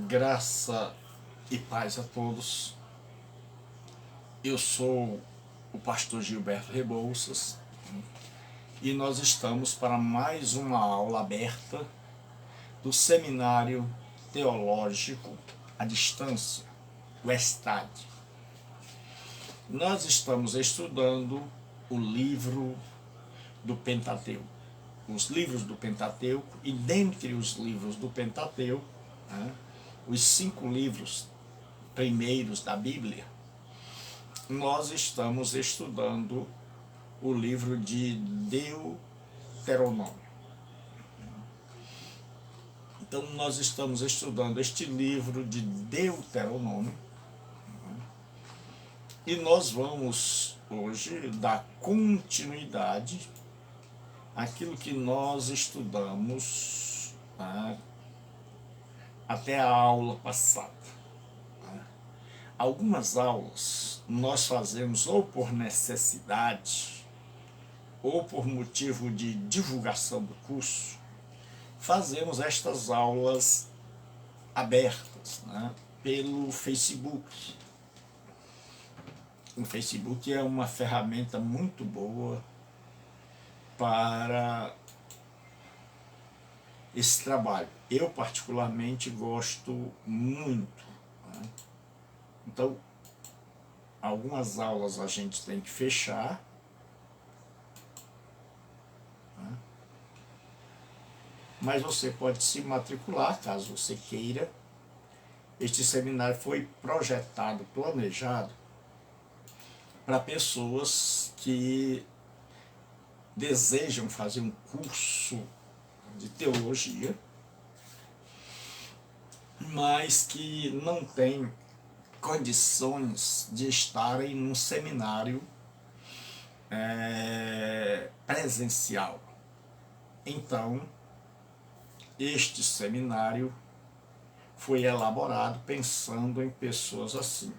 Graça e paz a todos. Eu sou o pastor Gilberto Rebouças e nós estamos para mais uma aula aberta do Seminário Teológico à Distância, o ESTAD. Nós estamos estudando o livro do Pentateuco, os livros do Pentateuco, e dentre os livros do Pentateuco, os 5 livros primeiros da Bíblia, nós estamos estudando o livro de Deuteronômio. Então nós estamos estudando este livro de Deuteronômio e nós vamos hoje dar continuidade àquilo que nós estudamos até a aula passada. Algumas aulas nós fazemos ou por necessidade ou por motivo de divulgação do curso, fazemos estas aulas abertas, pelo Facebook. O Facebook é uma ferramenta muito boa para esse trabalho. Eu particularmente gosto muito. Então, algumas aulas a gente tem que fechar, mas você pode se matricular caso você queira. Este seminário foi projetado, planejado para pessoas que desejam fazer um curso de teologia, mas que não têm condições de estarem num seminário presencial. Então, este seminário foi elaborado pensando em pessoas assim.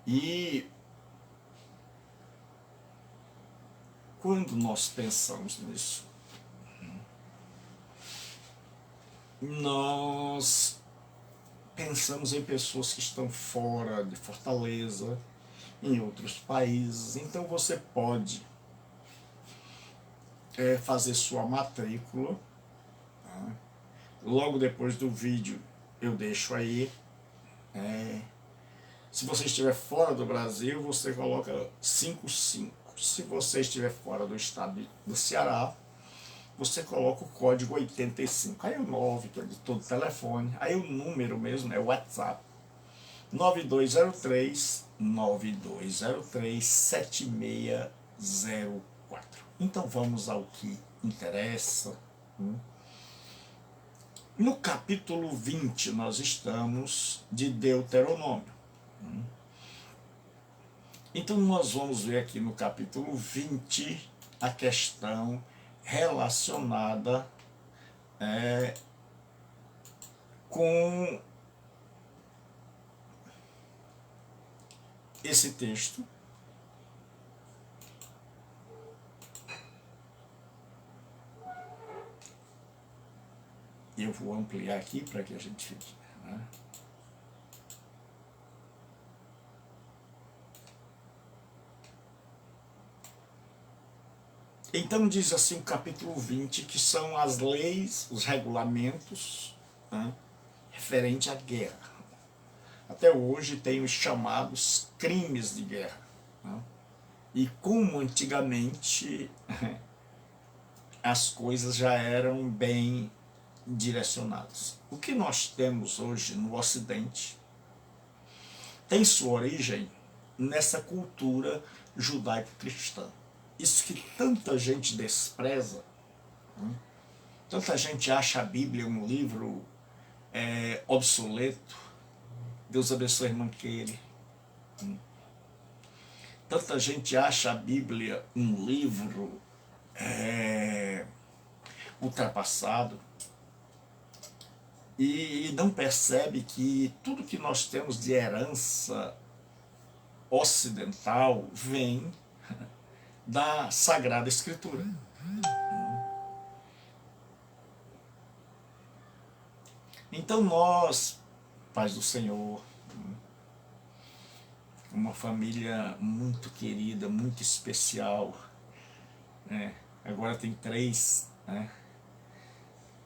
E quando nós pensamos nisso, nós pensamos em pessoas que estão fora de Fortaleza, em outros países. Então você pode fazer sua matrícula. Logo depois do vídeo eu deixo aí. Se você estiver fora do Brasil, você coloca 55. Se você estiver fora do estado do Ceará, você coloca o código 85. Aí o 9, que é de todo telefone. Aí o número mesmo é o WhatsApp. 9604. Então vamos ao que interessa. No capítulo 20 nós estamos de Deuteronômio. Então nós vamos ver aqui no capítulo 20 a questão relacionada com esse texto. Eu vou ampliar aqui para que a gente fique. Então diz assim o capítulo 20, que são as leis, os regulamentos referente à guerra. Até hoje tem os chamados crimes de guerra. E como antigamente as coisas já eram bem direcionadas. O que nós temos hoje no Ocidente tem sua origem nessa cultura judaico-cristã. Isso que tanta gente despreza, tanta gente acha a Bíblia um livro obsoleto. Deus abençoe a irmã Keire. Tanta gente acha a Bíblia um livro ultrapassado. e não percebe que tudo que nós temos de herança ocidental vem da Sagrada Escritura. Então nós, pais do Senhor, uma família muito querida, muito especial, né? Agora tem 3, né?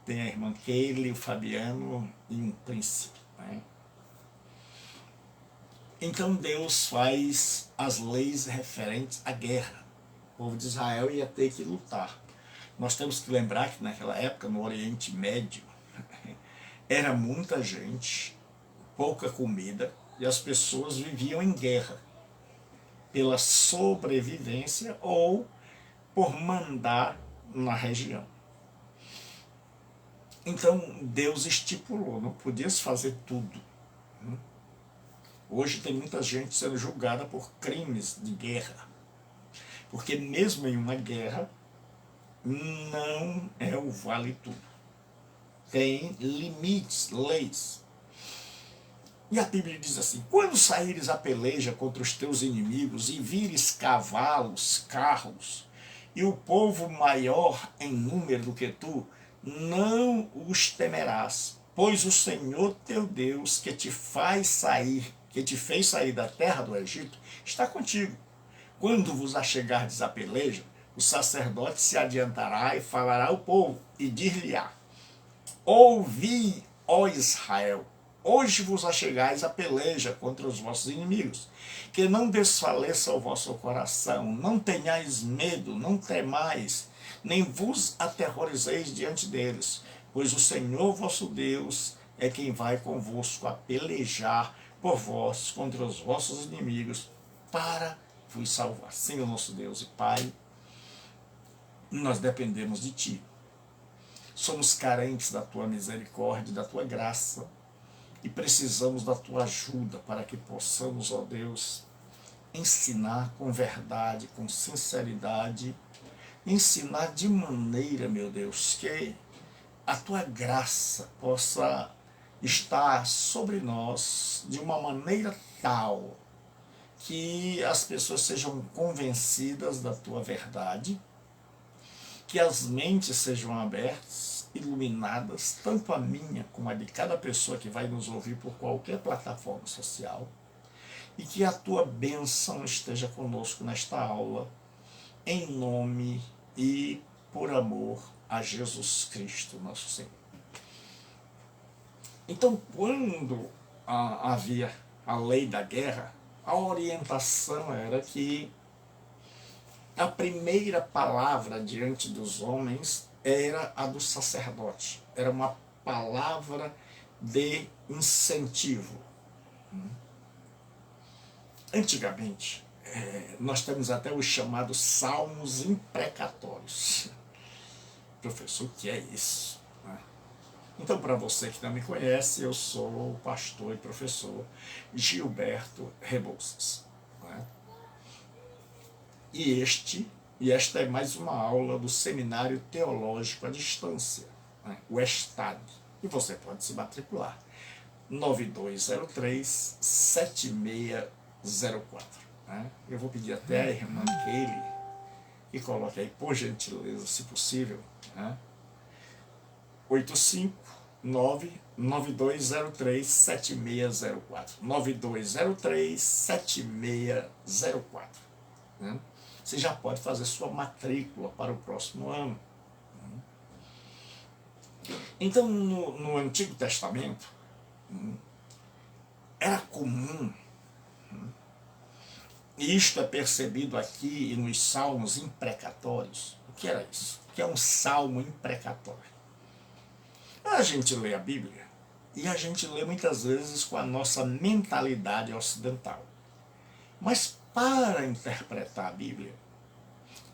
Tem a irmã Keile, o Fabiano e um príncipe, né? Então Deus faz as leis referentes à guerra. O povo de Israel ia ter que lutar. Nós temos que lembrar que naquela época, no Oriente Médio, era muita gente, pouca comida, e as pessoas viviam em guerra, pela sobrevivência ou por mandar na região. Então Deus estipulou, não podia se fazer tudo. Hoje tem muita gente sendo julgada por crimes de guerra, porque mesmo em uma guerra, não é o vale tudo. Tem limites, leis. E a Bíblia diz assim: quando saíres a peleja contra os teus inimigos e vires cavalos, carros, e o povo maior em número do que tu, não os temerás, pois o Senhor teu Deus, que te fez sair da terra do Egito, está contigo. Quando vos achegardes à peleja, o sacerdote se adiantará e falará ao povo, e dir-lhe-á: ouvi, ó Israel, hoje vos achegais à peleja contra os vossos inimigos, que não desfaleça o vosso coração, não tenhais medo, não temais, nem vos aterrorizeis diante deles, pois o Senhor vosso Deus é quem vai convosco a pelejar por vós contra os vossos inimigos, para vos salvar. Senhor nosso Deus e Pai, nós dependemos de Ti. Somos carentes da Tua misericórdia, da Tua graça, e precisamos da Tua ajuda para que possamos, ó Deus, ensinar com verdade, com sinceridade, ensinar de maneira, meu Deus, que a Tua graça possa estar sobre nós de uma maneira tal que as pessoas sejam convencidas da Tua verdade, que as mentes sejam abertas, iluminadas, tanto a minha como a de cada pessoa que vai nos ouvir por qualquer plataforma social, e que a Tua bênção esteja conosco nesta aula, em nome e por amor a Jesus Cristo, nosso Senhor. Então, quando havia a lei da guerra, a orientação era que a primeira palavra diante dos homens era a do sacerdote. Era uma palavra de incentivo. Antigamente, nós temos até os chamados salmos imprecatórios. Professor, o que é isso? Então, para você que não me conhece, eu sou o pastor e professor Gilberto Rebouças. E esta é mais uma aula do Seminário Teológico à Distância, o ESTAD. E você pode se matricular. 9203-7604. Eu vou pedir até a irmã Keile que coloque aí, por gentileza, se possível, 859-9203-7604. 9203-7604. Você já pode fazer sua matrícula para o próximo ano. Então, no Antigo Testamento, era comum, e isto é percebido aqui nos salmos imprecatórios. O que era isso? O que é um salmo imprecatório? A gente lê a Bíblia e a gente lê muitas vezes com a nossa mentalidade ocidental. Mas para interpretar a Bíblia,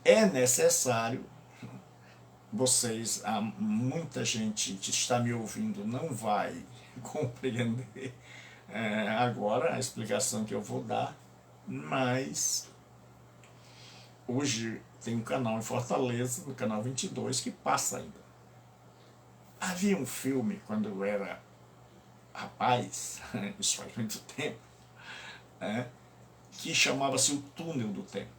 é necessário, muita gente que está me ouvindo não vai compreender agora a explicação que eu vou dar, mas hoje tem um canal em Fortaleza, no canal 22, que passa ainda. Havia um filme, quando eu era rapaz, isso faz muito tempo, né, que chamava-se o túnel do tempo,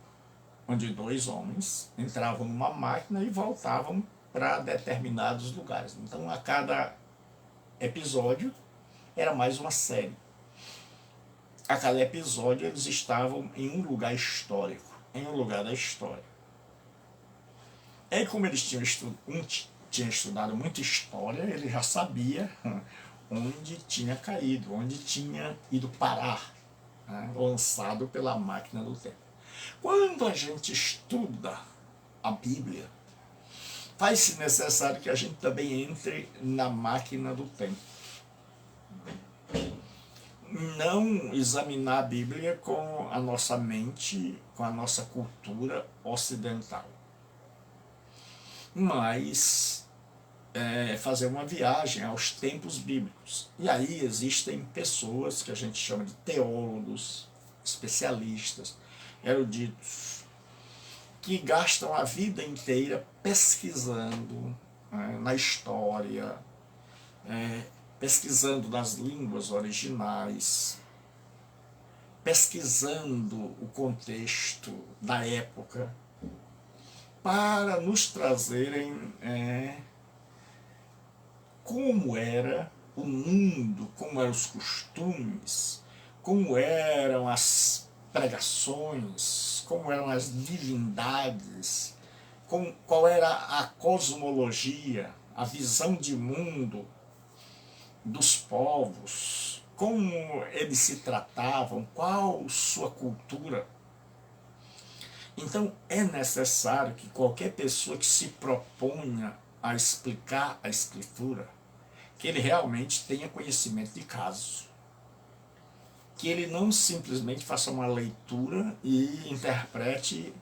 onde dois homens entravam numa máquina e voltavam para determinados lugares. Então, a cada episódio era mais uma série. A cada episódio eles estavam em um lugar histórico, em um lugar da história. E como eles tinha estudado muita história, ele já sabia onde tinha caído, onde tinha ido parar, né, lançado pela máquina do tempo. Quando a gente estuda a Bíblia, faz-se necessário que a gente também entre na máquina do tempo. Não examinar a Bíblia com a nossa mente, com a nossa cultura ocidental, mas fazer uma viagem aos tempos bíblicos. E aí existem pessoas que a gente chama de teólogos, especialistas, eruditos, que gastam a vida inteira pesquisando na história, pesquisando nas línguas originais, pesquisando o contexto da época, para nos trazerem como era o mundo, como eram os costumes, como eram as pregações, como eram as divindades, qual era a cosmologia, a visão de mundo dos povos, como eles se tratavam, qual sua cultura. Então é necessário que qualquer pessoa que se proponha a explicar a Escritura, que ele realmente tenha conhecimento de caso, que ele não simplesmente faça uma leitura e interprete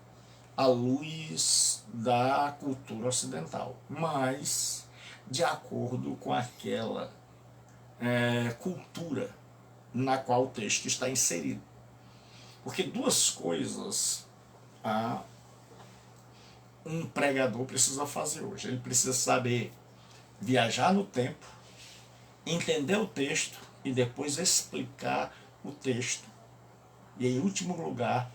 à luz da cultura ocidental, mas de acordo com aquela cultura na qual o texto está inserido. Porque duas coisas um pregador precisa fazer hoje. Ele precisa saber viajar no tempo, entender o texto e depois explicar o texto. E, em último lugar,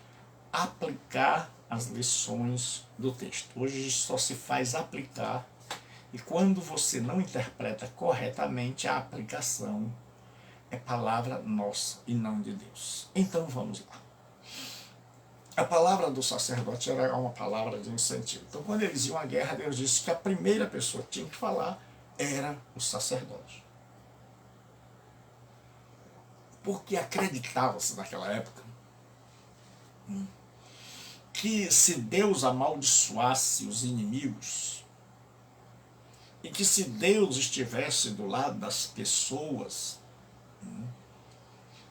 aplicar as lições do texto. Hoje só se faz aplicar, e quando você não interpreta corretamente, a aplicação é palavra nossa e não de Deus. Então vamos lá. A palavra do sacerdote era uma palavra de incentivo. Então, quando eles iam à guerra, Deus disse que a primeira pessoa que tinha que falar era o sacerdote. Porque acreditava-se naquela época que se Deus amaldiçoasse os inimigos e que se Deus estivesse do lado das pessoas,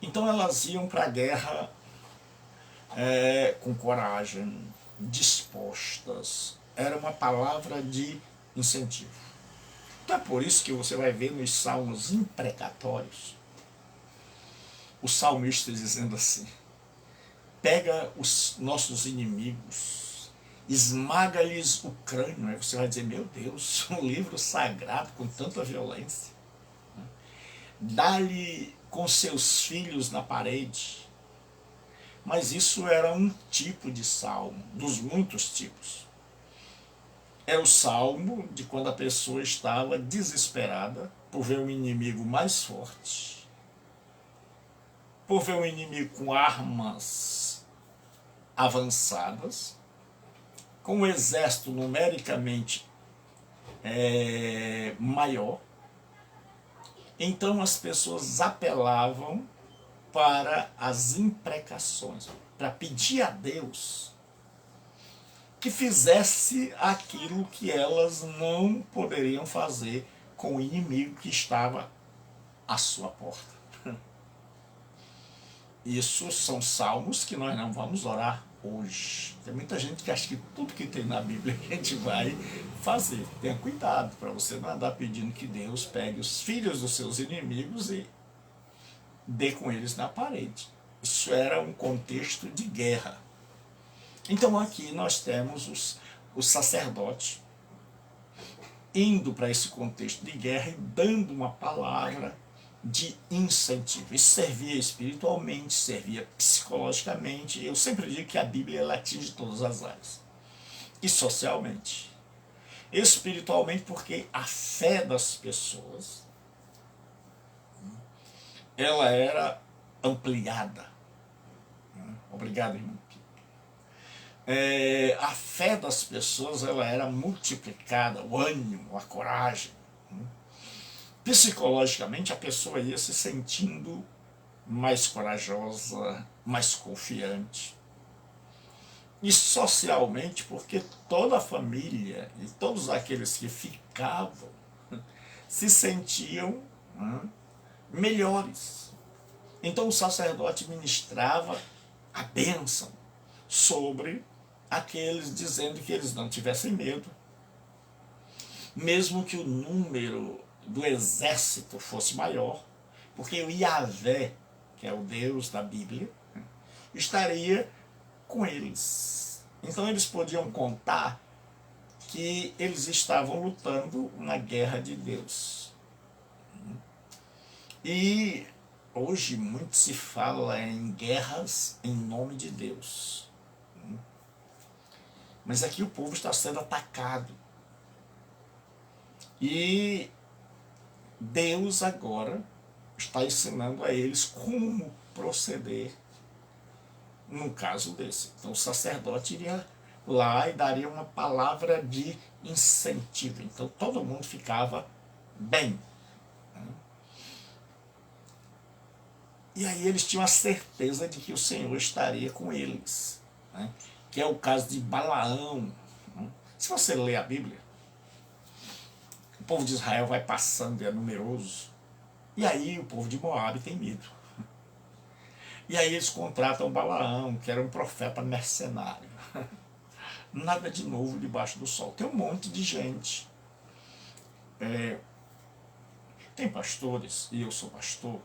então elas iam para a guerra com coragem, dispostas. Era uma palavra de incentivo. Então é por isso que você vai ver nos salmos imprecatórios o salmista dizendo assim: pega os nossos inimigos, esmaga-lhes o crânio. Aí você vai dizer: meu Deus, um livro sagrado com tanta violência. Dá-lhe com seus filhos na parede. Mas isso era um tipo de salmo, dos muitos tipos. É o salmo de quando a pessoa estava desesperada por ver um inimigo mais forte, por ver um inimigo com armas avançadas, com um exército numericamente maior. Então as pessoas apelavam para as imprecações, para pedir a Deus que fizesse aquilo que elas não poderiam fazer com o inimigo que estava à sua porta. Isso são salmos que nós não vamos orar hoje. Tem muita gente que acha que tudo que tem na Bíblia a gente vai fazer. Tenha cuidado para você não andar pedindo que Deus pegue os filhos dos seus inimigos e dê com eles na parede. Isso era um contexto de guerra. Então aqui nós temos os sacerdotes indo para esse contexto de guerra e dando uma palavra de incentivo. Isso servia espiritualmente, servia psicologicamente. Eu sempre digo que a Bíblia ela atinge todas as áreas. E socialmente. Espiritualmente, porque a fé das pessoas ela era ampliada. Obrigado, irmão. A fé das pessoas ela era multiplicada, o ânimo, a coragem. Psicologicamente, a pessoa ia se sentindo mais corajosa, mais confiante. E socialmente, porque toda a família e todos aqueles que ficavam se sentiam melhores. Então o sacerdote ministrava a bênção sobre aqueles, dizendo que eles não tivessem medo, mesmo que o número do exército fosse maior, porque o Yahvé, que é o Deus da Bíblia, estaria com eles. Então eles podiam contar que eles estavam lutando uma guerra de Deus. E hoje muito se fala em guerras em nome de Deus. Mas aqui o povo está sendo atacado. E Deus agora está ensinando a eles como proceder num caso desse. Então o sacerdote iria lá e daria uma palavra de incentivo. Então todo mundo ficava bem. E aí eles tinham a certeza de que o Senhor estaria com eles. Que é o caso de Balaão. Se você ler a Bíblia, o povo de Israel vai passando e é numeroso. E aí o povo de Moabe tem medo. E aí eles contratam Balaão, que era um profeta mercenário. Nada de novo debaixo do sol. Tem um monte de gente. Tem pastores, e eu sou pastor,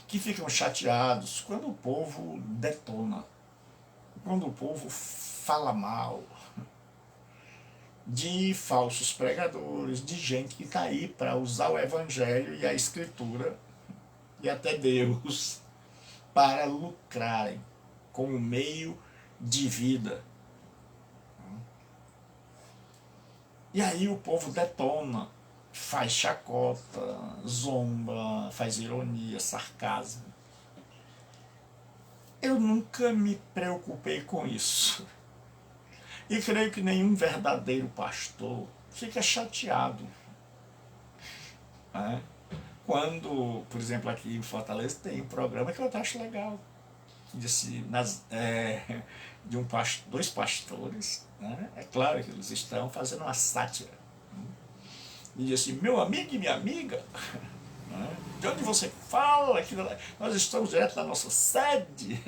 que ficam chateados quando o povo detona, quando o povo fala mal de falsos pregadores, de gente que está aí para usar o Evangelho e a Escritura e até Deus para lucrarem como meio de vida. E aí o povo detona, faz chacota, zomba, faz ironia, sarcasmo. Eu nunca me preocupei com isso. E creio que nenhum verdadeiro pastor fica chateado. Quando, por exemplo, aqui em Fortaleza tem um programa que eu acho legal. De dois pastores, é claro que eles estão fazendo uma sátira. E diz assim, meu amigo e minha amiga, de onde você fala, que nós estamos direto da nossa sede.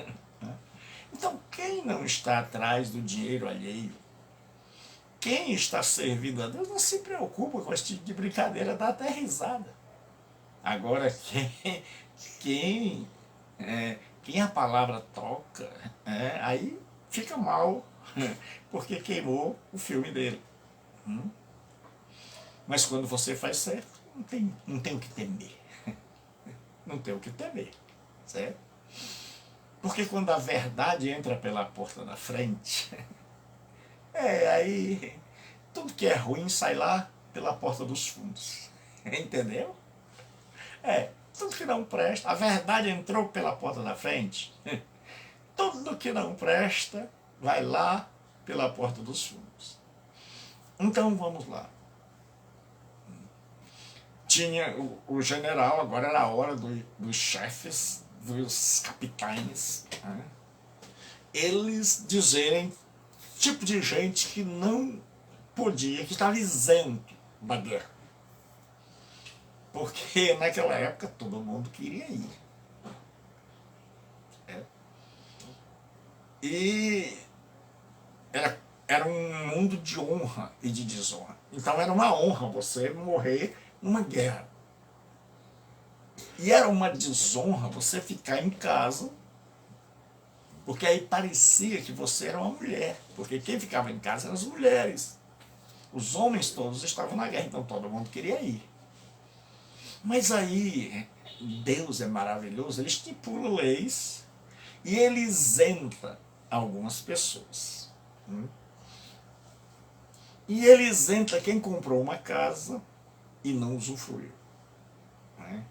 Então, quem não está atrás do dinheiro alheio, quem está servindo a Deus, não se preocupa com esse tipo de brincadeira, dá até risada. Agora, quem a palavra toca, aí fica mal, porque queimou o filme dele. Mas quando você faz certo, não tem o que temer. Não tem o que temer, certo? Porque quando a verdade entra pela porta da frente, aí tudo que é ruim sai lá pela porta dos fundos. Entendeu? Tudo que não presta, a verdade entrou pela porta da frente, tudo que não presta vai lá pela porta dos fundos. Então vamos lá. Tinha o general, agora era a hora dos chefes, dos capitães, eles dizerem tipo de gente que não podia, que estava isento da guerra. Porque naquela época todo mundo queria ir. E era um mundo de honra e de desonra. Então era uma honra você morrer numa guerra. E era uma desonra você ficar em casa, porque aí parecia que você era uma mulher. Porque quem ficava em casa eram as mulheres. Os homens todos estavam na guerra, então todo mundo queria ir. Mas aí, Deus é maravilhoso, ele estipula leis e ele isenta algumas pessoas. E ele isenta quem comprou uma casa e não usufruiu. Né?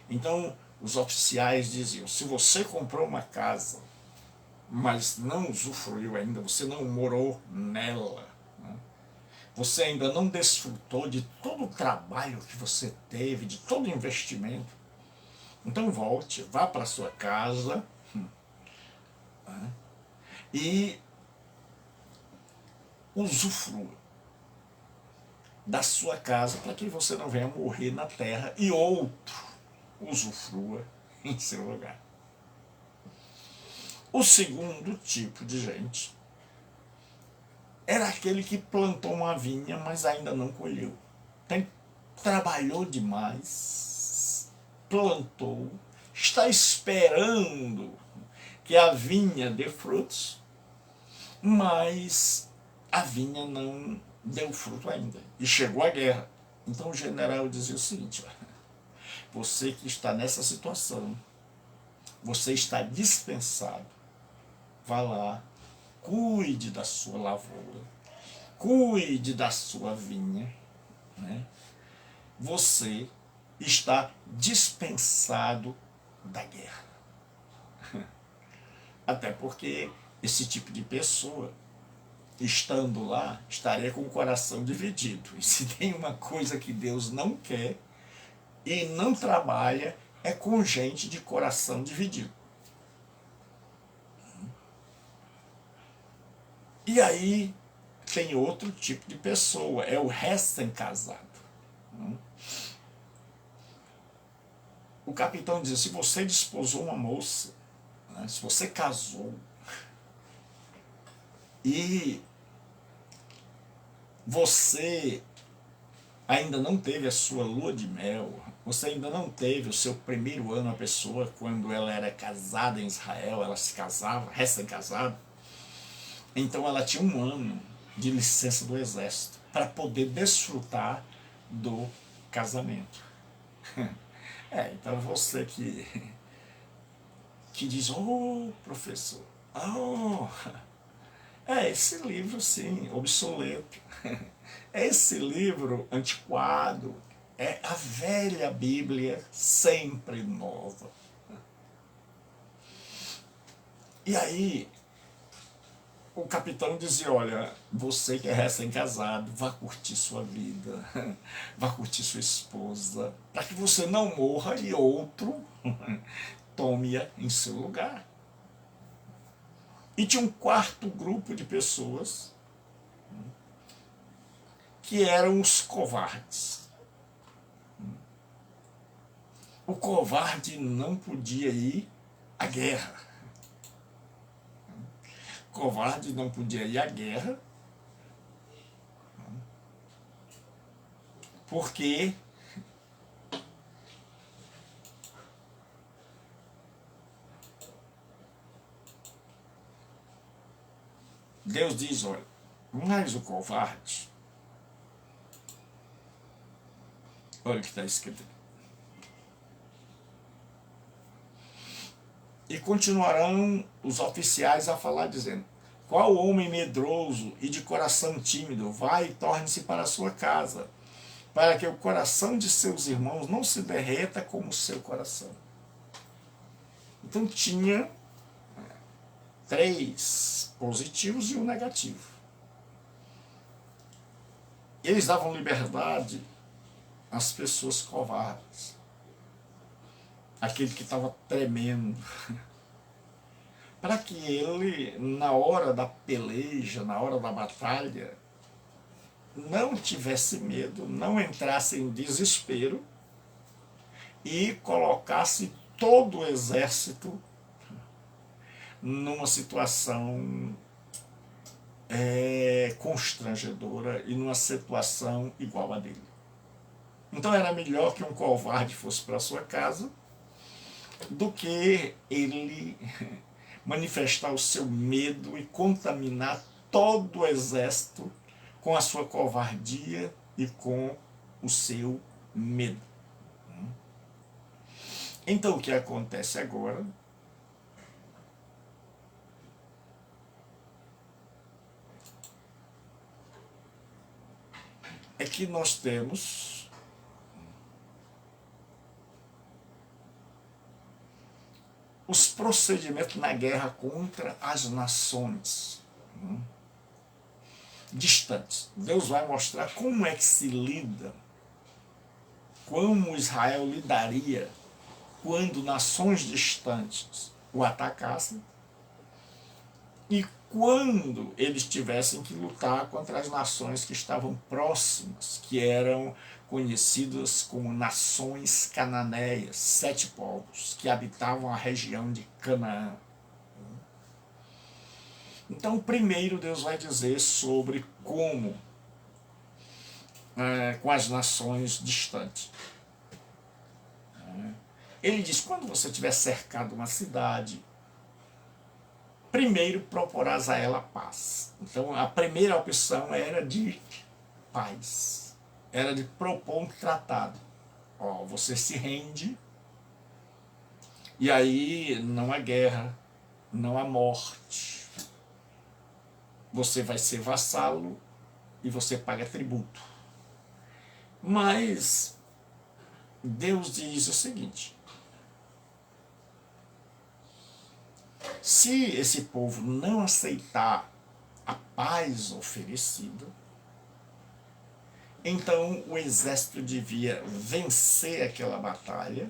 Então, os oficiais diziam, se você comprou uma casa, mas não usufruiu ainda, você não morou nela, né? Você ainda não desfrutou de todo o trabalho que você teve, de todo o investimento, então volte, vá para a sua casa, né? E usufrua da sua casa para que você não venha morrer na terra e outro usufrua em seu lugar. O segundo tipo de gente era aquele que plantou uma vinha, mas ainda não colheu. Trabalhou demais, plantou, está esperando que a vinha dê frutos, mas a vinha não deu fruto ainda. E chegou a guerra. Então o general dizia o seguinte, você que está nessa situação, você está dispensado, vá lá, cuide da sua lavoura, cuide da sua vinha, né? Você está dispensado da guerra. Até porque esse tipo de pessoa, estando lá, estaria com o coração dividido. E se tem uma coisa que Deus não quer e não trabalha, é com gente de coração dividido. E aí tem outro tipo de pessoa, é o recém-casado. O capitão diz, se você desposou uma moça, né, se você casou, e você ainda não teve a sua lua de mel, você ainda não teve o seu primeiro ano, a pessoa, quando ela era casada em Israel, ela se casava, recém-casada, então ela tinha um ano de licença do exército para poder desfrutar do casamento. Então você que diz, professor, esse livro sim, obsoleto, esse livro antiquado, é a velha Bíblia sempre nova. E aí o capitão dizia, olha, você que é recém-casado, vá curtir sua vida, vá curtir sua esposa, para que você não morra e outro tome-a em seu lugar. E tinha um quarto grupo de pessoas que eram os covardes. O covarde não podia ir à guerra. O covarde não podia ir à guerra porque Deus diz, olha, mas o covarde, olha o que está escrito aqui. E continuarão os oficiais a falar, dizendo, qual homem medroso e de coração tímido vai e torne-se para a sua casa, para que o coração de seus irmãos não se derreta como o seu coração. Então tinha 3 positivos e 1 negativo. Eles davam liberdade às pessoas covardes, aquele que estava tremendo, para que ele, na hora da peleja, na hora da batalha, não tivesse medo, não entrasse em desespero e colocasse todo o exército numa situação constrangedora e numa situação igual a dele. Então era melhor que um covarde fosse para sua casa do que ele manifestar o seu medo e contaminar todo o exército com a sua covardia e com o seu medo. Então o que acontece agora é que nós temos os procedimentos na guerra contra as nações distantes. Deus vai mostrar como é que se lida, como Israel lidaria quando nações distantes o atacassem e quando eles tivessem que lutar contra as nações que estavam próximas, que eram conhecidas como nações cananeias, 7 povos que habitavam a região de Canaã. Então, primeiro Deus vai dizer sobre como com as nações distantes. Ele diz, quando você tiver cercado uma cidade, primeiro proporás a ela paz. Então a primeira opção era de paz, era de propor um tratado. Você se rende, e aí não há guerra, não há morte. Você vai ser vassalo e você paga tributo. Mas Deus diz o seguinte: se esse povo não aceitar a paz oferecida, então o exército devia vencer aquela batalha,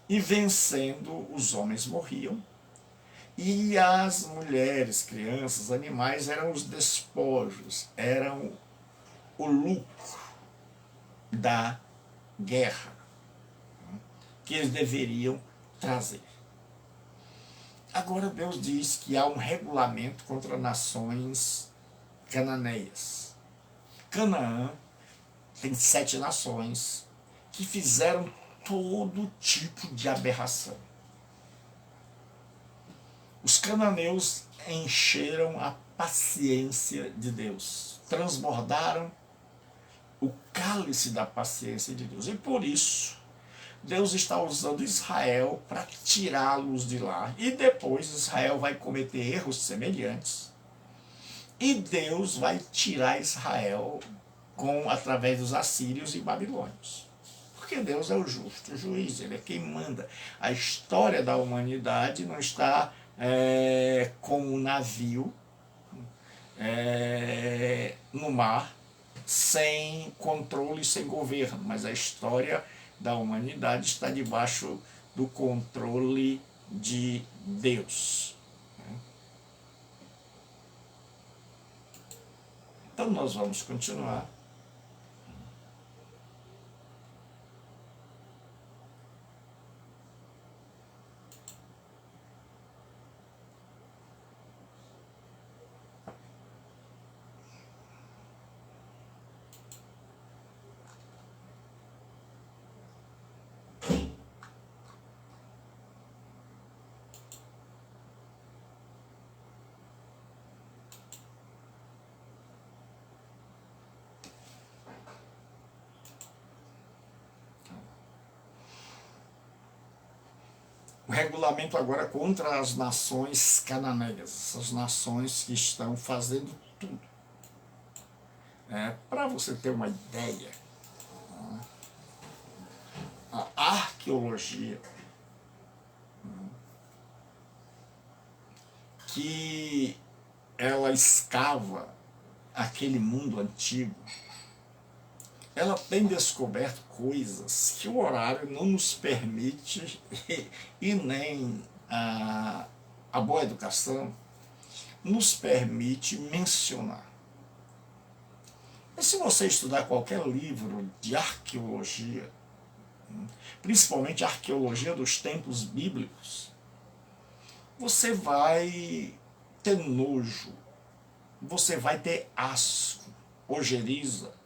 e vencendo os homens morriam, e as mulheres, crianças, animais eram os despojos, eram o lucro da guerra que eles deveriam trazer. Agora Deus diz que há um regulamento contra nações cananeias. Canaã tem 7 nações que fizeram todo tipo de aberração. Os cananeus encheram a paciência de Deus, transbordaram o cálice da paciência de Deus. E por isso Deus está usando Israel para tirá-los de lá. E depois Israel vai cometer erros semelhantes. E Deus vai tirar Israel através dos assírios e babilônios. Porque Deus é o justo juiz, Ele é quem manda. A história da humanidade não está como um navio no mar, sem controle, sem governo, mas a história da humanidade está debaixo do controle de Deus. Então nós vamos continuar. O regulamento agora contra as nações cananeias, essas nações que estão fazendo tudo. Para você ter uma ideia, a arqueologia, que ela escava aquele mundo antigo, ela tem descoberto coisas que o horário não nos permite e nem a boa educação nos permite mencionar. E se você estudar qualquer livro de arqueologia, principalmente a arqueologia dos tempos bíblicos, você vai ter nojo, você vai ter asco, ojeriza,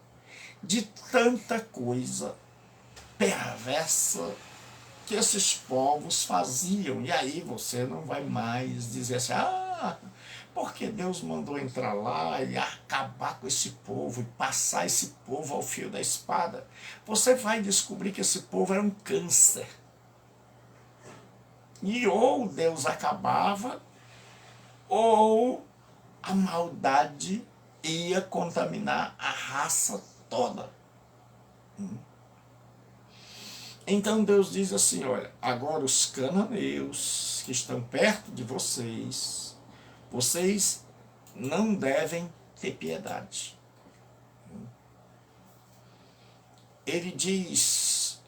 de tanta coisa perversa que esses povos faziam. E aí você não vai mais dizer assim, porque Deus mandou entrar lá e acabar com esse povo e passar esse povo ao fio da espada. Você vai descobrir que esse povo era um câncer. E ou Deus acabava, ou a maldade ia contaminar a raça toda. Então Deus diz assim, olha, agora os cananeus que estão perto de vocês, vocês não devem ter piedade. Ele diz,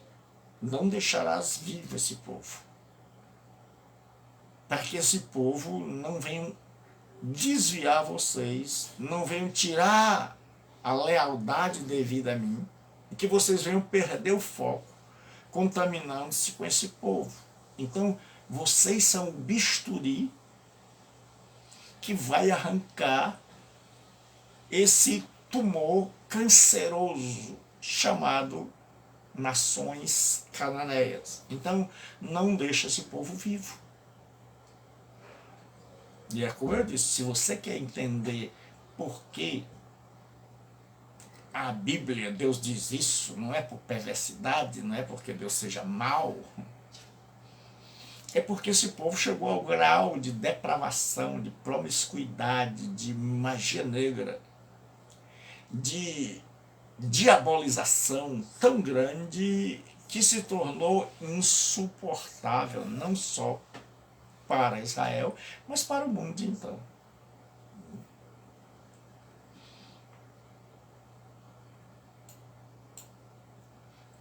não deixarás vivo esse povo, para que esse povo não venha desviar vocês, não venham tirar a lealdade devida a mim, e que vocês venham perder o foco, contaminando-se com esse povo. Então, vocês são o bisturi que vai arrancar esse tumor canceroso chamado nações cananeias. Então, não deixa esse povo vivo. E é como eu disse, se você quer entender por que a Bíblia, Deus diz isso, não é por perversidade, não é porque Deus seja mau, é porque esse povo chegou ao grau de depravação, de promiscuidade, de magia negra, de diabolização tão grande que se tornou insuportável, não só para Israel, mas para o mundo então.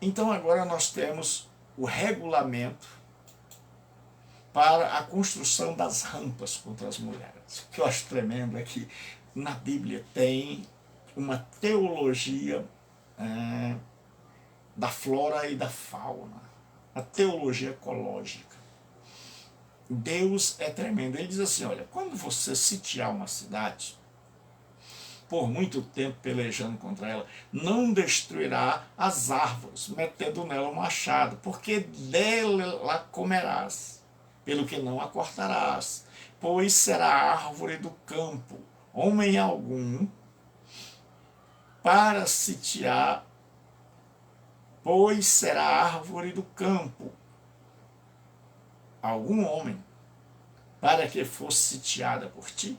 Então agora nós temos o regulamento para a construção das rampas contra as mulheres. O que eu acho tremendo é que na Bíblia tem uma teologia da flora e da fauna, a teologia ecológica. Deus é tremendo. Ele diz assim, olha, quando você sitiar uma cidade, por muito tempo pelejando contra ela, não destruirá as árvores, metendo nela o machado, porque dela comerás, pelo que não a cortarás, pois será árvore do campo. Homem algum para sitiar, pois será árvore do campo. Algum homem para que fosse sitiada por ti.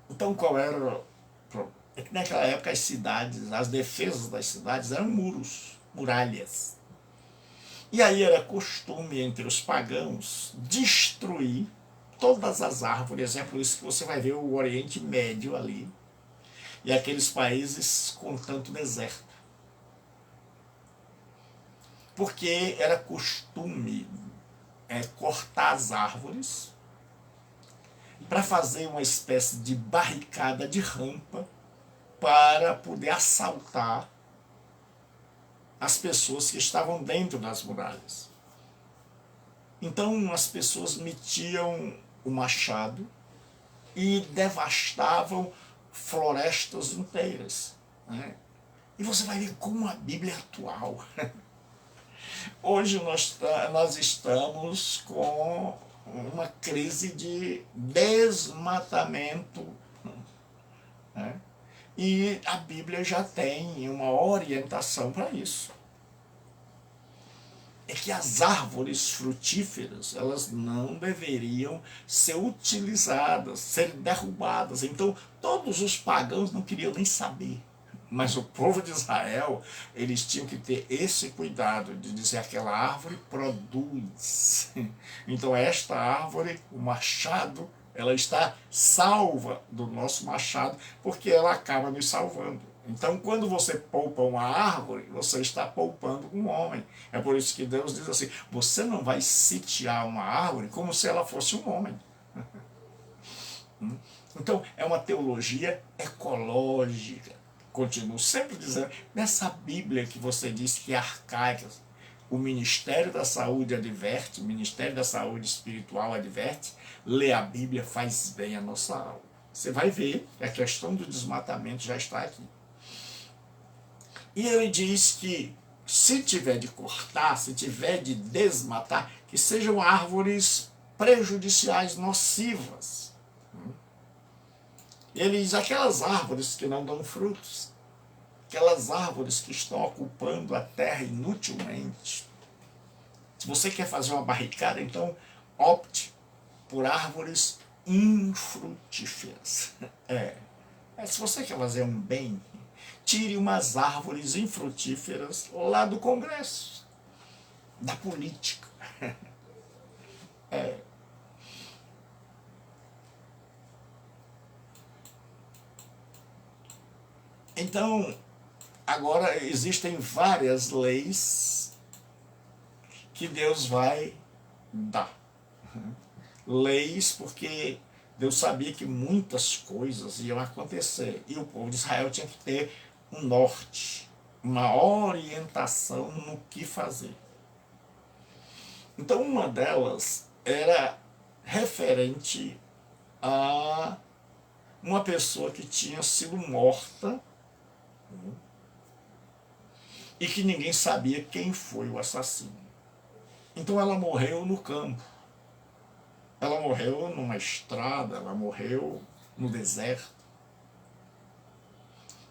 Então qual era o problema? É que naquela época as cidades, as defesas das cidades eram muros, muralhas. E aí era costume entre os pagãos destruir todas as árvores. É por isso que você vai ver o Oriente Médio ali e aqueles países com tanto deserto. Porque era costume cortar as árvores para fazer uma espécie de barricada de rampa para poder assaltar as pessoas que estavam dentro das muralhas. Então as pessoas metiam o machado e devastavam florestas inteiras. Né? E você vai ver como a Bíblia é atual. Hoje nós estamos com uma crise de desmatamento. Né? E a Bíblia já tem uma orientação para isso. É que as árvores frutíferas, elas não deveriam ser utilizadas, serem derrubadas. Então, todos os pagãos não queriam nem saber. Mas o povo de Israel, eles tinham que ter esse cuidado de dizer aquela árvore produz. Então esta árvore, o machado, ela está salva do nosso machado, porque ela acaba nos salvando. Então quando você poupa uma árvore, você está poupando um homem. É por isso que Deus diz assim, você não vai sitiar uma árvore como se ela fosse um homem. Então é uma teologia ecológica. Continuo sempre dizendo, nessa Bíblia que você disse que é arcaica, o Ministério da Saúde adverte, o Ministério da Saúde Espiritual adverte, ler a Bíblia faz bem a nossa alma. Você vai ver que a questão do desmatamento já está aqui. E ele diz que se tiver de cortar, se tiver de desmatar, que sejam árvores prejudiciais, nocivas. Ele diz, aquelas árvores que não dão frutos, aquelas árvores que estão ocupando a terra inutilmente, Se você quer fazer uma barricada, então opte por árvores infrutíferas. Se você quer fazer um bem, tire umas árvores infrutíferas lá do Congresso, da política. Então, agora existem várias leis que Deus vai dar. Leis porque Deus sabia que muitas coisas iam acontecer e o povo de Israel tinha que ter um norte, uma orientação no que fazer. Então uma delas era referente a uma pessoa que tinha sido morta e que ninguém sabia quem foi o assassino. Então ela morreu no campo. Ela morreu numa estrada, ela morreu no deserto.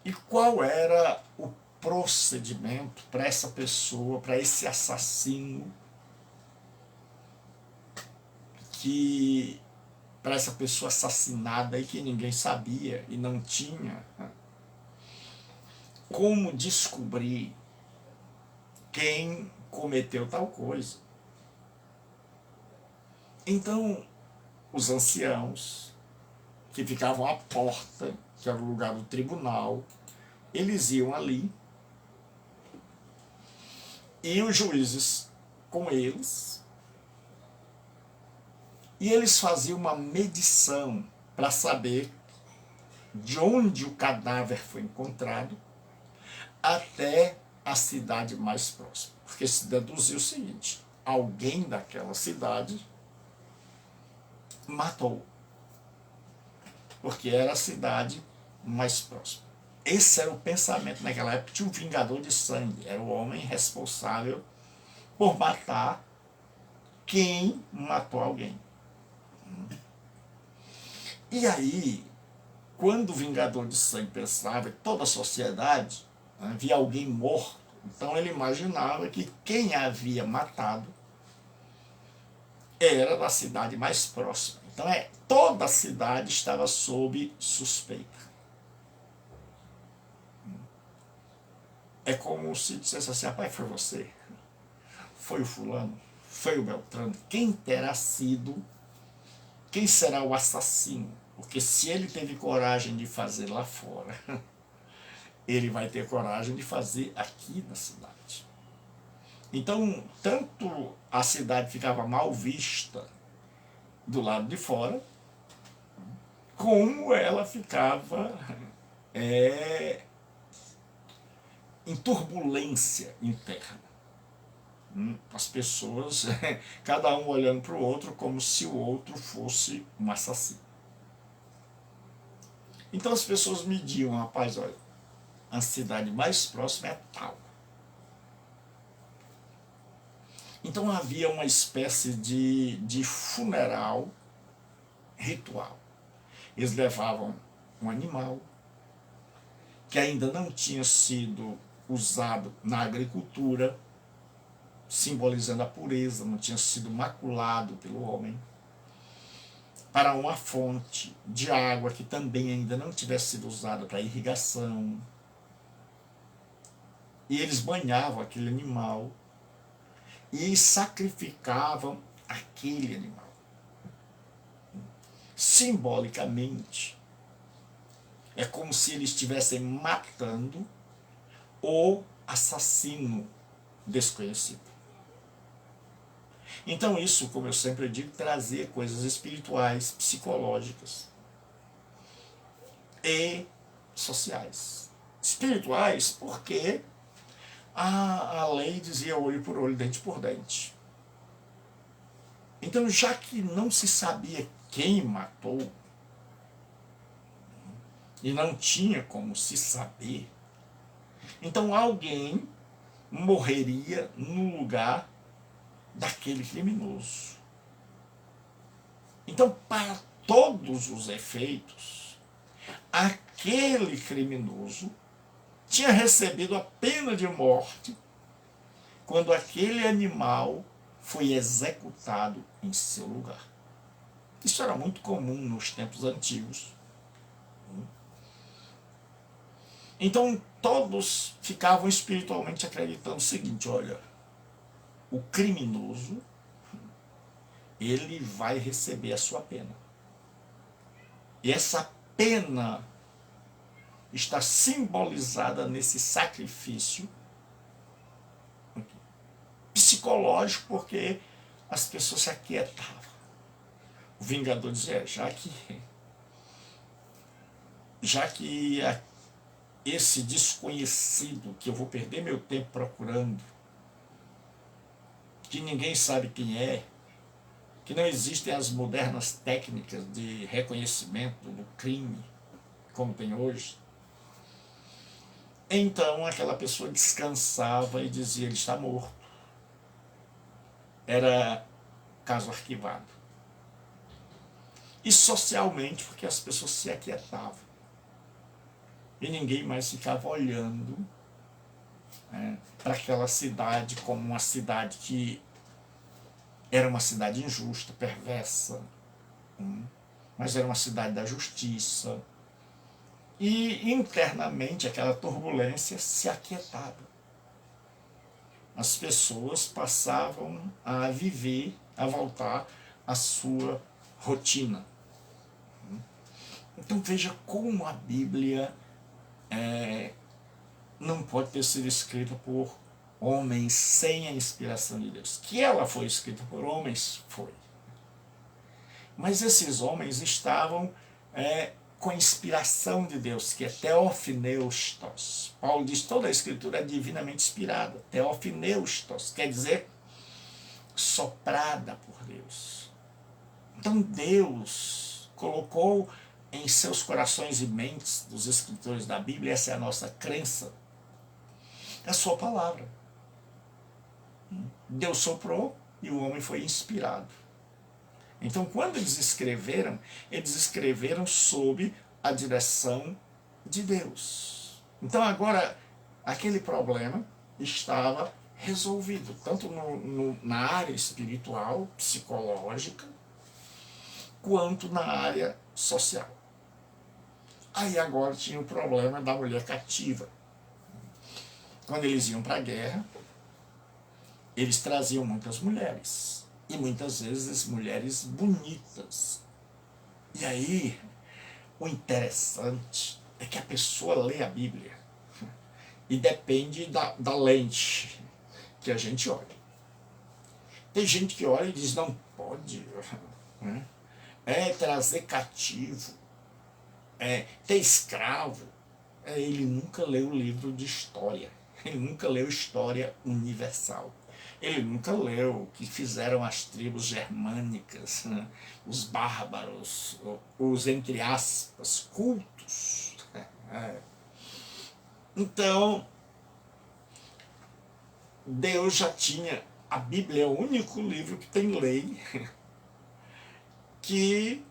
E qual era o procedimento para essa pessoa, para esse assassino, para essa pessoa assassinada e que ninguém sabia e não tinha como descobrir quem cometeu tal coisa? Então, os anciãos, que ficavam à porta, que era o lugar do tribunal, eles iam ali, e os juízes com eles, e eles faziam uma medição para saber de onde o cadáver foi encontrado até a cidade mais próxima. Porque se deduzia o seguinte: alguém daquela cidade matou, porque era a cidade mais próxima. Esse era o pensamento naquela época. Tinha um vingador de sangue, era o homem responsável por matar quem matou alguém. E aí, quando o vingador de sangue pensava, toda a sociedade via alguém morto, então ele imaginava que quem havia matado era da cidade mais próxima. Então toda a cidade estava sob suspeita. É como se dissesse assim: rapaz, foi você? Foi o fulano? Foi o Beltrano? Quem terá sido? Quem será o assassino? Porque se ele teve coragem de fazer lá fora, ele vai ter coragem de fazer aqui na cidade. Então, tanto a cidade ficava mal vista do lado de fora, como ela ficava em turbulência interna. As pessoas, cada um olhando para o outro como se o outro fosse um assassino. Então as pessoas mediam: rapaz, olha, a cidade mais próxima é tal. Então havia uma espécie de funeral ritual. Eles levavam um animal que ainda não tinha sido usado na agricultura, simbolizando a pureza, não tinha sido maculado pelo homem, para uma fonte de água que também ainda não tivesse sido usada para irrigação. E eles banhavam aquele animal e sacrificavam aquele animal. Simbolicamente, é como se eles estivessem matando o assassino desconhecido. Então isso, como eu sempre digo, trazia coisas espirituais, psicológicas e sociais. Espirituais porque a lei dizia olho por olho, dente por dente. Então, já que não se sabia quem matou, e não tinha como se saber, então alguém morreria no lugar daquele criminoso. Então, para todos os efeitos, aquele criminoso tinha recebido a pena de morte quando aquele animal foi executado em seu lugar. Isso era muito comum nos tempos antigos. Então todos ficavam espiritualmente acreditando o seguinte: olha, o criminoso, ele vai receber a sua pena. E essa pena está simbolizada nesse sacrifício psicológico, porque as pessoas se aquietavam. O Vingador dizia: já que esse desconhecido que eu vou perder meu tempo procurando, que ninguém sabe quem é, que não existem as modernas técnicas de reconhecimento do crime, como tem hoje, então aquela pessoa descansava e dizia: ele está morto. Era caso arquivado. E socialmente, porque as pessoas se aquietavam. E ninguém mais ficava olhando, né, para aquela cidade como uma cidade que era uma cidade injusta, perversa, mas era uma cidade da justiça. E internamente aquela turbulência se aquietava. As pessoas passavam a viver, a voltar à sua rotina. Então veja como a Bíblia não pode ter sido escrita por homens sem a inspiração de Deus. Que ela foi escrita por homens, foi. Mas esses homens estavam com a inspiração de Deus, que é teopneustos. Paulo diz que toda a escritura é divinamente inspirada. Teopneustos quer dizer soprada por Deus. Então Deus colocou em seus corações e mentes dos escritores da Bíblia, essa é a nossa crença, a sua palavra. Deus soprou e o homem foi inspirado. Então, quando eles escreveram sob a direção de Deus. Então, agora, aquele problema estava resolvido, tanto na área espiritual, psicológica, quanto na área social. Aí agora tinha o problema da mulher cativa. Quando eles iam para a guerra, eles traziam muitas mulheres. E muitas vezes mulheres bonitas. E aí, o interessante é que a pessoa lê a Bíblia e depende da lente que a gente olha. Tem gente que olha e diz: não pode, trazer cativo, ter escravo. Ele nunca leu o livro de história, ele nunca leu história universal. Ele nunca leu o que fizeram as tribos germânicas, os bárbaros, os, entre aspas, cultos. Então, Deus já tinha, a Bíblia é o único livro que tem lei que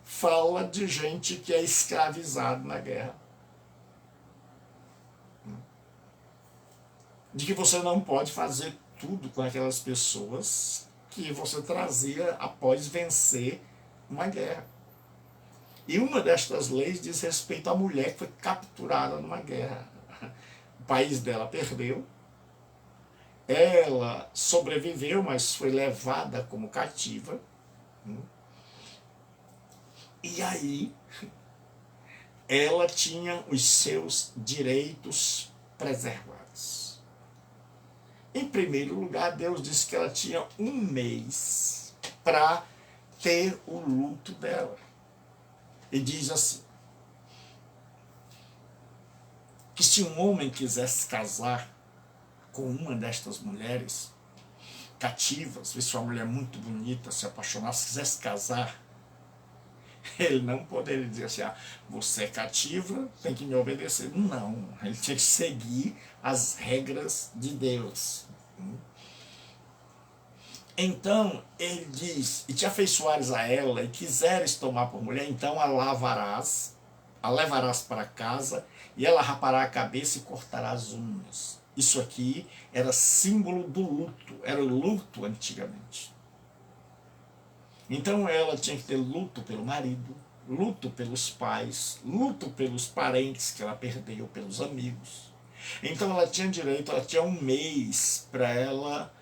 fala de gente que é escravizada na guerra. De que você não pode fazer tudo com aquelas pessoas que você trazia após vencer uma guerra. E uma destas leis diz respeito à mulher que foi capturada numa guerra. O país dela perdeu, ela sobreviveu, mas foi levada como cativa. E aí ela tinha os seus direitos preservados. Em primeiro lugar, Deus disse que ela tinha 1 mês para ter o luto dela. E diz assim, que se um homem quisesse casar com uma destas mulheres cativas, se uma mulher muito bonita, se apaixonasse, quisesse casar, ele não poderia dizer assim: você é cativa, tem que me obedecer. Não, ele tinha que seguir as regras de Deus. Então ele diz: e te afeiçoares a ela e quiseres tomar por mulher, então a levarás para casa, e ela rapará a cabeça e cortará as unhas, Isso aqui era símbolo do luto, era o luto antigamente. Então ela tinha que ter luto pelo marido, luto pelos pais, luto pelos parentes que ela perdeu, pelos amigos. Então ela tinha direito, ela tinha um mês para ela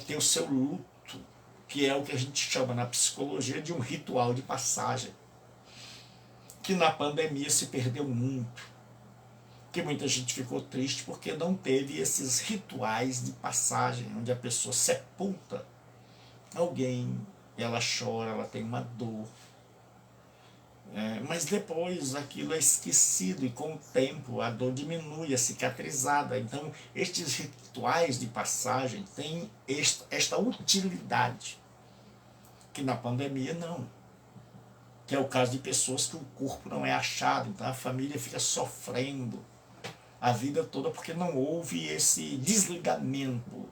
ter o seu luto, que é o que a gente chama na psicologia de um ritual de passagem, que na pandemia se perdeu muito, que muita gente ficou triste porque não teve esses rituais de passagem, onde a pessoa sepulta alguém, ela chora, ela tem uma dor, mas depois aquilo é esquecido e com o tempo a dor diminui, é cicatrizada. Então estes rituais de passagem têm esta utilidade, que na pandemia não, que é o caso de pessoas que o corpo não é achado, então a família fica sofrendo a vida toda porque não houve esse desligamento,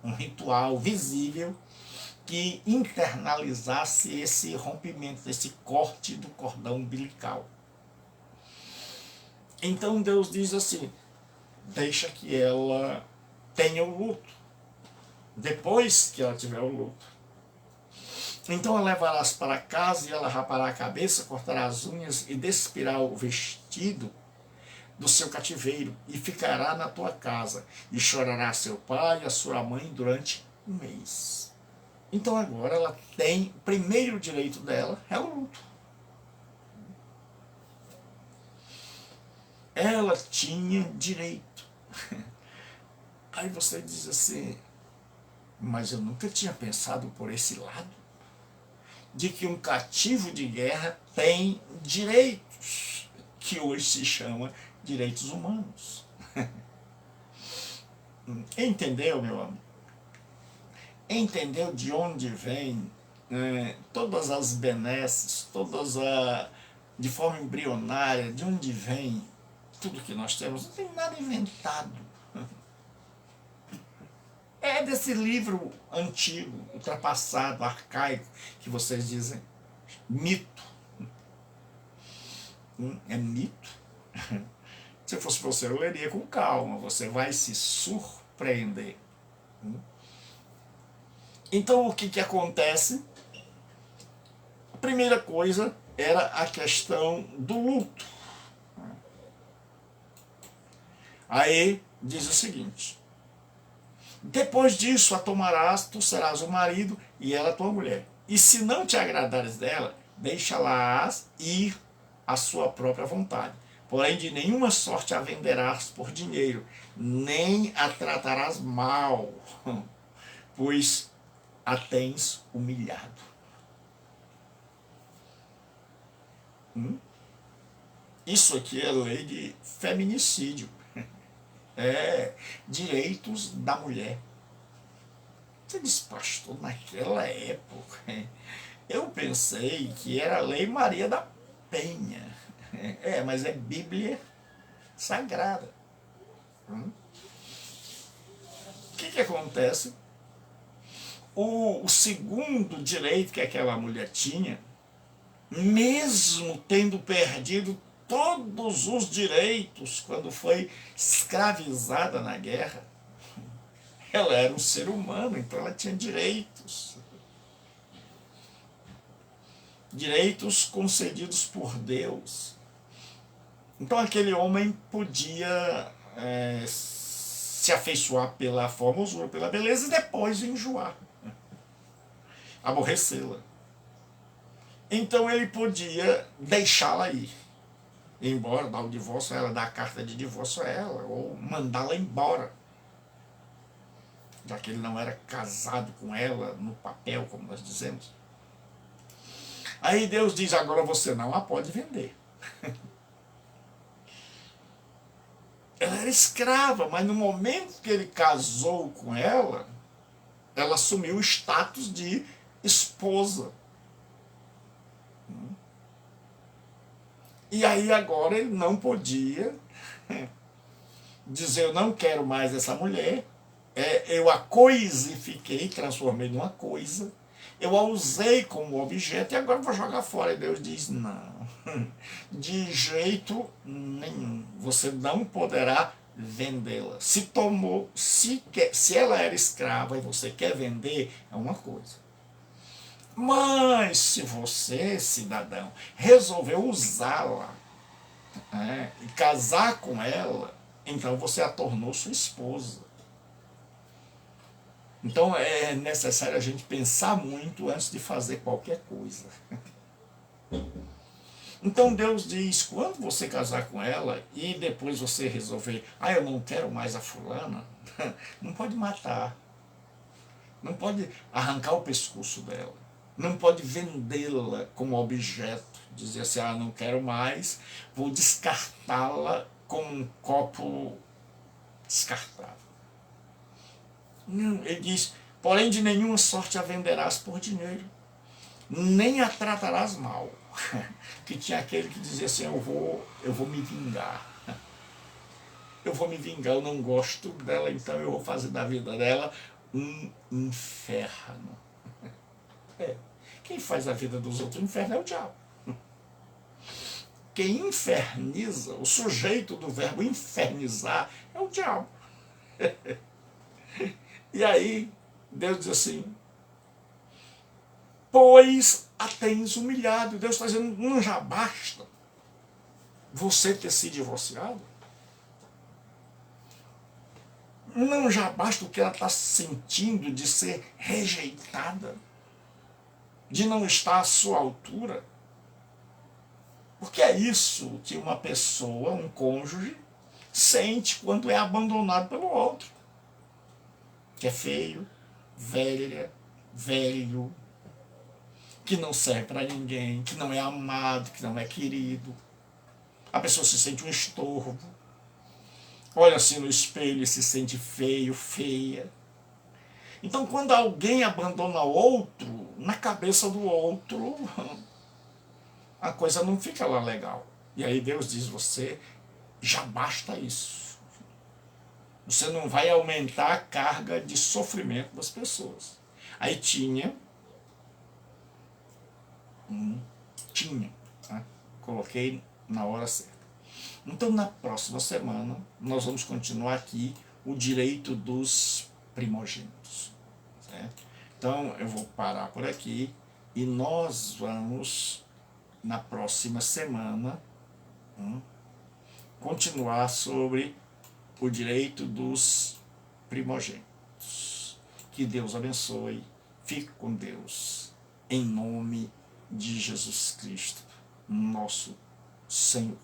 um ritual visível que internalizasse esse rompimento, esse corte do cordão umbilical. Então Deus diz assim, deixa que ela tenha o luto, depois que ela tiver o luto. Então ela levarás para casa e ela rapará a cabeça, cortará as unhas e despirá o vestido do seu cativeiro e ficará na tua casa e chorará seu pai e a sua mãe durante um mês. Então agora ela tem, o primeiro direito dela é o luto. Ela tinha direito. Aí você diz assim, mas eu nunca tinha pensado por esse lado, de que um cativo de guerra tem direitos, que hoje se chama direitos humanos. Entendeu, meu amigo? Entendeu de onde vem todas as benesses, de forma embrionária, de onde vem tudo que nós temos? Não tem nada inventado. É desse livro antigo, ultrapassado, arcaico, que vocês dizem mito. É mito? Se fosse você, eu leria com calma, você vai se surpreender. Então o que acontece? A primeira coisa era a questão do luto. Aí diz o seguinte, depois disso a tomarás, tu serás o marido e ela a tua mulher. E se não te agradares dela, deixa-la ir à sua própria vontade. Porém de nenhuma sorte a venderás por dinheiro, nem a tratarás mal, pois a tens humilhado. Isso aqui é lei de feminicídio. É direitos da mulher. Você diz, pastor, naquela época eu pensei que era a lei Maria da Penha. Mas é Bíblia Sagrada. O que acontece? O segundo direito que aquela mulher tinha, mesmo tendo perdido todos os direitos quando foi escravizada na guerra, ela era um ser humano, então ela tinha direitos. Direitos concedidos por Deus. Então aquele homem podia se afeiçoar pela formosura, pela beleza e depois enjoar, aborrecê-la. Então ele podia deixá-la ir embora, dar o divórcio a ela, dar a carta de divórcio a ela, ou mandá-la embora, já que ele não era casado com ela no papel, como nós dizemos. Aí Deus diz, agora você não a pode vender. Ela era escrava, mas no momento que ele casou com ela, ela assumiu o status de esposa. E aí agora ele não podia dizer, eu não quero mais essa mulher, eu a coisifiquei, transformei numa coisa, eu a usei como objeto e agora vou jogar fora. E Deus diz, não, de jeito nenhum, você não poderá vendê-la. Se ela era escrava e você quer vender, é uma coisa. Mas se você, cidadão, resolveu usá-la, e casar com ela, então você a tornou sua esposa. Então é necessário a gente pensar muito antes de fazer qualquer coisa. Então Deus diz, quando você casar com ela e depois você resolver, eu não quero mais a fulana, não pode matar, não pode arrancar o pescoço dela, não pode vendê-la como objeto, dizer assim, não quero mais, vou descartá-la como um copo descartável. Não, ele diz, porém de nenhuma sorte a venderás por dinheiro, nem a tratarás mal. Que tinha aquele que dizia assim, eu vou me vingar. Eu vou me vingar, eu não gosto dela, então eu vou fazer da vida dela um inferno. Quem faz a vida dos outros inferno é o diabo. Quem inferniza, o sujeito do verbo infernizar, é o diabo. E aí, Deus diz assim, pois a tens humilhado. Deus está dizendo, não já basta você ter se divorciado? Não já basta o que ela está sentindo de ser rejeitada? De não estar à sua altura? Porque é isso que uma pessoa, um cônjuge, sente quando é abandonado pelo outro. Que é feio, velha, velho, que não serve para ninguém, que não é amado, que não é querido. A pessoa se sente um estorvo. Olha assim no espelho e se sente feio, feia. Então quando alguém abandona outro, na cabeça do outro, a coisa não fica lá legal. E aí Deus diz, você já basta isso. Você não vai aumentar a carga de sofrimento das pessoas. Aí tinha, tá? Coloquei na hora certa. Então na próxima semana nós vamos continuar aqui o direito dos primogênitos. Certo? Então eu vou parar por aqui e nós vamos na próxima semana continuar sobre o direito dos primogênitos. Que Deus abençoe, fique com Deus, em nome de Jesus Cristo, nosso Senhor.